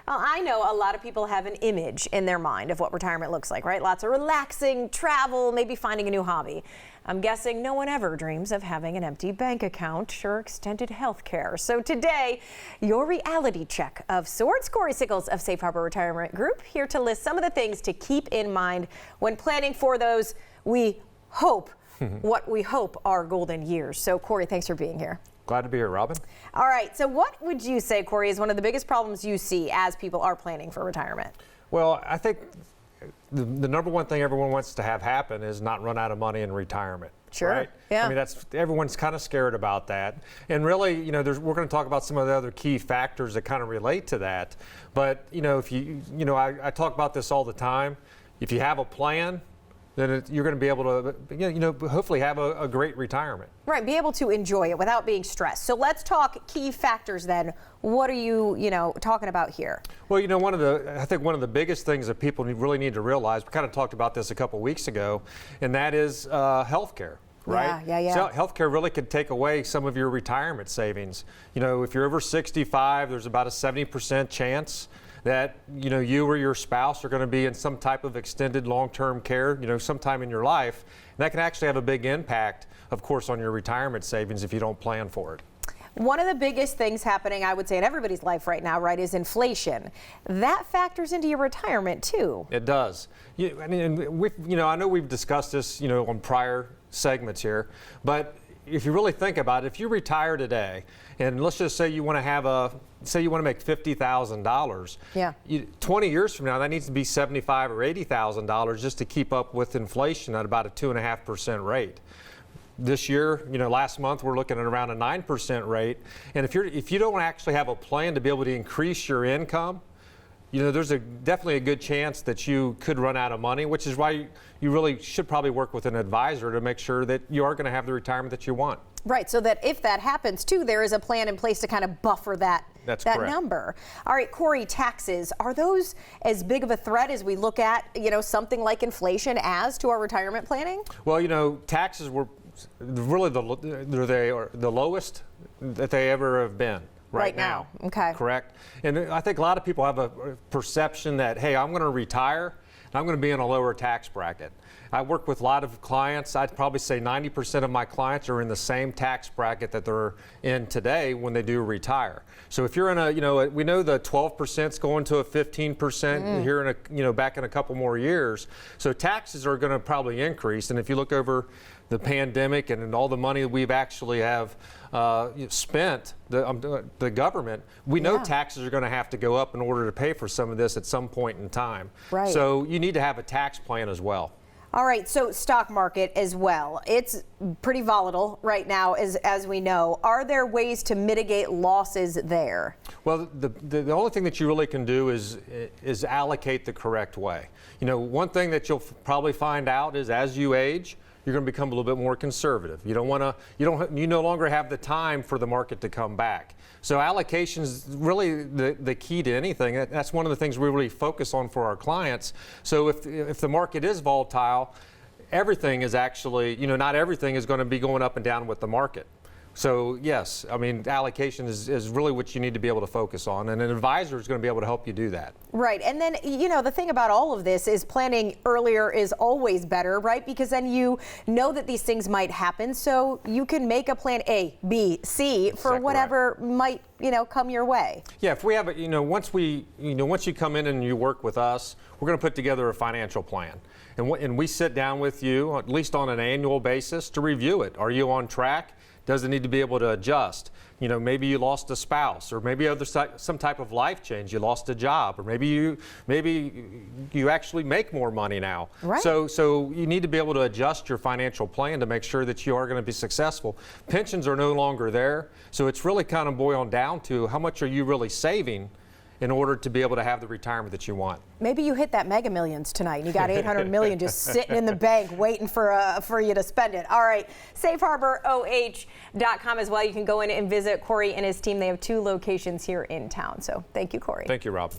Well, I know a lot of people have an image in their mind of what retirement looks like, right? Lots of relaxing, travel, maybe finding a new hobby. I'm guessing no one ever dreams of having an empty bank account or extended health care. So today, your reality check of sorts. Cory Sickles of Safe Harbor Retirement Group here to list some of the things to keep in mind when planning for those what we hope are golden years. So Cory, thanks for being here. Glad to be here, Robin. All right, so what would you say, Cory, is one of the biggest problems you see as people are planning for retirement? Well, I think the number one thing everyone wants to have happen is not run out of money in retirement. Sure. Right? Yeah. I mean, everyone's kind of scared about that. And really, we're going to talk about some of the other key factors that kind of relate to that. But, if I talk about this all the time. If you have a plan, then you're going to be able to, hopefully have a great retirement. Right, be able to enjoy it without being stressed. So let's talk key factors then. What are you, talking about here? Well, I think one of the biggest things that people really need to realize, we kind of talked about this a couple weeks ago, and that is healthcare. Right? Yeah. So healthcare really could take away some of your retirement savings. If you're over 65, there's about a 70% chance that you or your spouse are going to be in some type of extended long-term care, sometime in your life. And that can actually have a big impact, of course, on your retirement savings if you don't plan for it. One of the biggest things happening, I would say, in everybody's life right now, right, is inflation. That factors into your retirement too. It does. I know we've discussed this, on prior segments here, but if you really think about it, if you retire today, and let's just say you want to make $50,000. Yeah. 20 years from now, that needs to be $75,000 or $80,000 just to keep up with inflation at about a 2.5% rate. This year, last month, we're looking at around a 9% rate. And if you don't actually have a plan to be able to increase your income, there's definitely a good chance that you could run out of money, which is why you really should probably work with an advisor to make sure that you are going to have the retirement that you want. Right, so that if that happens too, there is a plan in place to kind of buffer that number. All right, Cory, taxes, are those as big of a threat as we look at, something like inflation as to our retirement planning? Well, taxes were really the lowest that they ever have been. Right now. Okay. Correct. And I think a lot of people have a perception that, hey, I'm going to retire and I'm going to be in a lower tax bracket. I work with a lot of clients. I'd probably say 90% of my clients are in the same tax bracket that they're in today when they do retire. So if you're in we know the 12% is going to a 15% here in back in a couple more years. So taxes are going to probably increase. And if you look over the pandemic and all the money we've actually have spent, the government, we know taxes are going to have to go up in order to pay for some of this at some point in time. Right. So you need to have a tax plan as well. All right, so stock market as well. It's pretty volatile right now, as we know. Are there ways to mitigate losses there? Well, the only thing that you really can do is allocate the correct way. One thing that you'll probably find out is as you age, you're going to become a little bit more conservative. You no longer have the time for the market to come back. So allocation is really the key to anything. That's one of the things we really focus on for our clients. So if the market is volatile, everything is actually, not everything is going to be going up and down with the market. So yes, allocation is really what you need to be able to focus on, and an advisor is going to be able to help you do that. Right, and then, the thing about all of this is planning earlier is always better, right? Because then you know that these things might happen, so you can make a plan A, B, C for whatever might, come your way. Yeah, if we have once you come in and you work with us, we're going to put together a financial plan. And we sit down with you, at least on an annual basis, to review it. Are you on track? Does it need to be able to adjust? Maybe you lost a spouse, or maybe some type of life change. You lost a job, or maybe you actually make more money now. Right. So you need to be able to adjust your financial plan to make sure that you are going to be successful. Pensions are no longer there, so it's really kind of boiled down to how much are you really saving in order to be able to have the retirement that you want. Maybe you hit that Mega Millions tonight and you got $800 million just sitting in the bank waiting for you to spend it. All right, safeharboroh.com as well. You can go in and visit Cory and his team. They have 2 locations here in town. So thank you, Cory. Thank you, Rob.